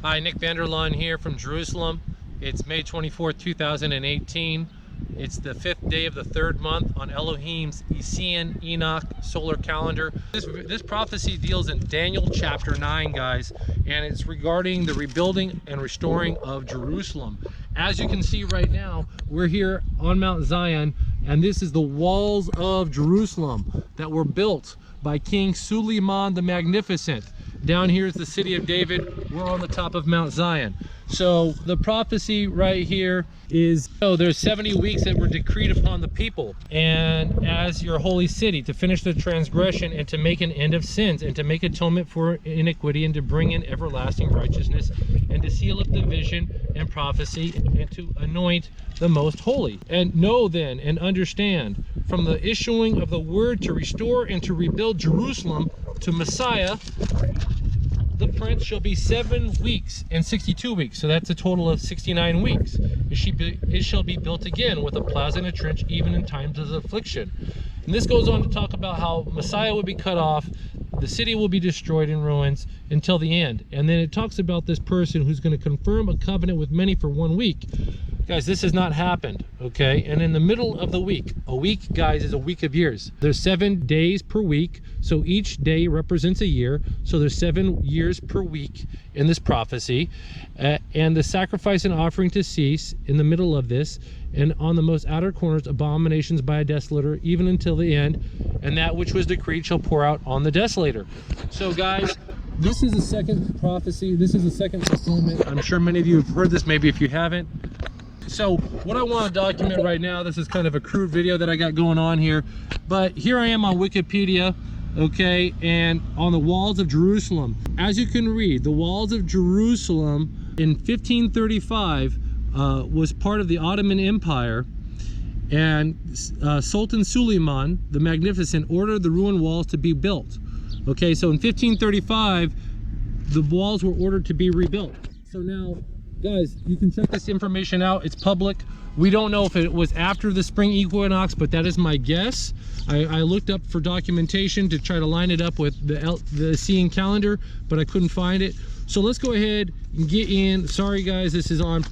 Hi, Nick Vanderlaan here from Jerusalem. It's May 24th, 2018. It's the 5th day of the 3rd month on Elohim's Essene Enoch solar calendar. This prophecy deals in Daniel chapter 9, guys, and it's regarding the rebuilding and restoring of Jerusalem. As you can see right now, we're here on Mount Zion, and this is the walls of Jerusalem that were built by King Suleiman the Magnificent. Down here is the city of David. We're on the top of Mount Zion. So the prophecy right here is, there's 70 weeks that were decreed upon the people and as your holy city to finish the transgression and to make an end of sins and to make atonement for iniquity and to bring in everlasting righteousness and to seal up the vision and prophecy and to anoint the most holy. And know then and understand from the issuing of the word to restore and to rebuild Jerusalem to Messiah, the prince shall be 7 weeks and 62 weeks. So that's a total of 69 weeks. It shall be built again with a plaza and a trench, even in times of affliction. And this goes on to talk about how Messiah will be cut off, the city will be destroyed in ruins until the end. And then it talks about this person who's going to confirm a covenant with many for 1 week. Guys, this has not happened, okay? And in the middle of the week, a week, guys, is a week of years. There's 7 days per week, so each day represents a year. So there's 7 years per week in this prophecy. And the sacrifice and offering to cease in the middle of this, and on the most outer corners, abominations by a desolator, even until the end. And that which was decreed shall pour out on the desolator. So, guys, this is the second prophecy. This is the second fulfillment. I'm sure many of you have heard this, maybe if you haven't. So what I want to document right now, this is kind of a crude video that I got going on here, but here I am on Wikipedia, okay, and on the walls of Jerusalem. As you can read, the walls of Jerusalem in 1535 was part of the Ottoman Empire, and Sultan Suleiman the Magnificent ordered the ruined walls to be built. Okay, so in 1535, the walls were ordered to be rebuilt. So now, guys, you can check this information out. It's public. We don't know if it was after the spring equinox, but that is my guess. I looked up for documentation to try to line it up with the Essene calendar, but I couldn't find it. So let's go ahead and get in. Sorry, guys, this is on,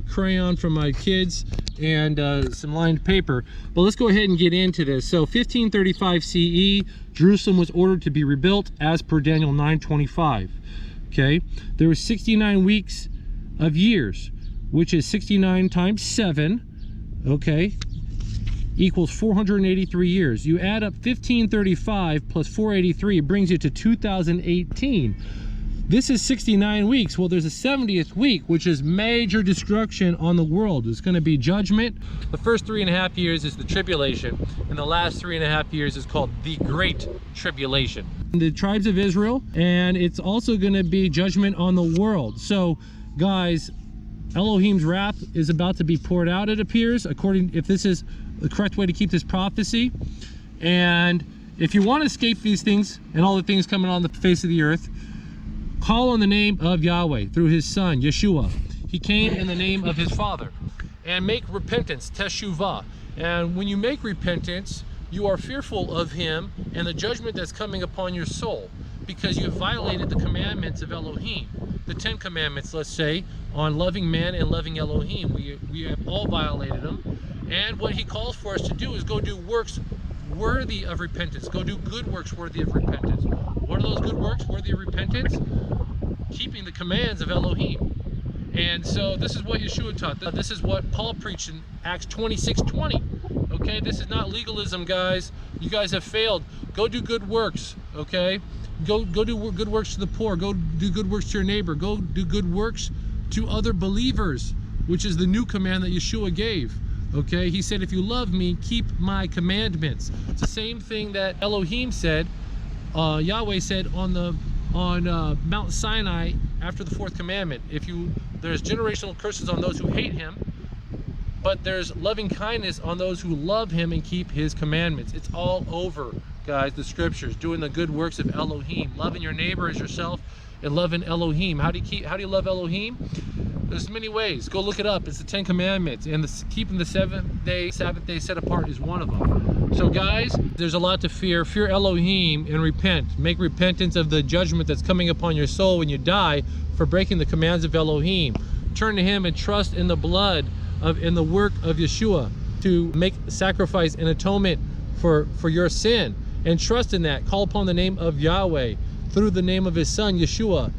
crayon from my kids and some lined paper. But let's go ahead and get into this. So 1535 CE, Jerusalem was ordered to be rebuilt as per Daniel 9:25. Okay, there were 69 weeks of years, which is 69 times 7, okay, equals 483 years. You add up 1535 plus 483, it brings you to 2018. This is 69 weeks. Well, there's a 70th week, which is major destruction on the world. It's going to be judgment. The first 3.5 years is the tribulation, and the last 3.5 years is called the Great Tribulation. The tribes of Israel, and it's also going to be judgment on the world. So, guys, Elohim's wrath is about to be poured out, it appears, if this is the correct way to keep this prophecy. And if you want to escape these things and all the things coming on the face of the earth, call on the name of Yahweh through his son, Yeshua. He came in the name of his Father. And make repentance, teshuvah. And when you make repentance, you are fearful of him and the judgment that's coming upon your soul, because you have violated the commandments of Elohim. The 10 commandments, let's say, on loving man and loving Elohim. We have all violated them. And what he calls for us to do is go do works worthy of repentance. Go do good works worthy of repentance. What are those good works worthy of repentance? Keeping the commands of Elohim. And so this is what Yeshua taught. This is what Paul preached in Acts 26:20. Okay, this is not legalism, guys. You guys have failed. Go do good works, okay? Go do good works to the poor. Go do good works to your neighbor. Go do good works to other believers, which is the new command that Yeshua gave. Okay, he said, if you love me, keep my commandments. It's the same thing that Elohim said, Yahweh said on Mount Sinai after the 4th commandment. There's generational curses on those who hate him, but there's loving kindness on those who love him and keep his commandments. It's all over, guys, the scriptures, doing the good works of Elohim, loving your neighbor as yourself and loving Elohim. How do you love Elohim? There's many ways. Go look it up. It's the 10 Commandments, and keeping the Sabbath day set apart is one of them. So guys, there's a lot to fear. Fear Elohim and repent. Make repentance of the judgment that's coming upon your soul when you die for breaking the commands of Elohim. Turn to him and trust in the blood in the work of Yeshua to make sacrifice and atonement for your sin. And trust in that. Call upon the name of Yahweh through the name of his son, Yeshua.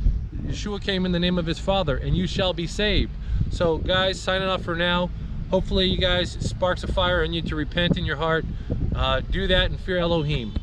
Yeshua came in the name of his Father, and you shall be saved. So guys, signing off for now. Hopefully you guys sparks a fire in you to repent in your heart. Do that and fear Elohim.